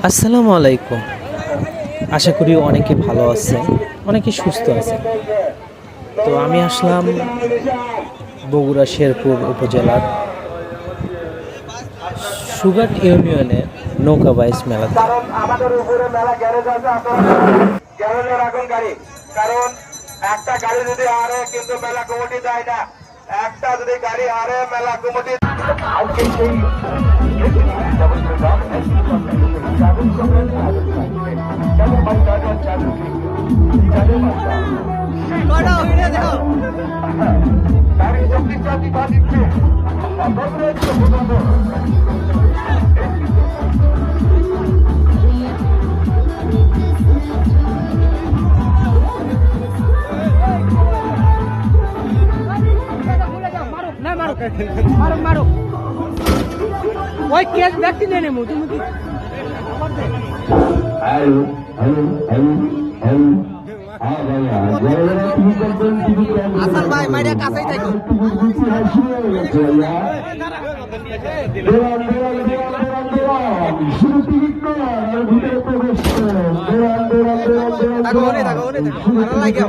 আসসালামু আলাইকুম। আশা করি অনেকে ভালো আছেন, অনেকে সুস্থ আছেন। তো আমি আসলাম বগুড়া শেরপুর উপজেলার সুগাট ইউনিয়নের নৌকা বাইচ মেলাতে। কারণ আমাদের উপরে মেলা গ্যারেজ আছে, আপনারা গ্যারেজে রাখুন গাড়ি। কারণ একটা গাড়ি যদি হারে কিন্তু মেলা কমিটি দেয় না। একটা যদি গাড়ি হারে মেলা কমিটি আজকে সেই মারো মারো ওই কেস ব্যক্তি নিয়ে নেবো তুমি কি আসান ভাই মাইরা কাছেই থাকো ভাইয়া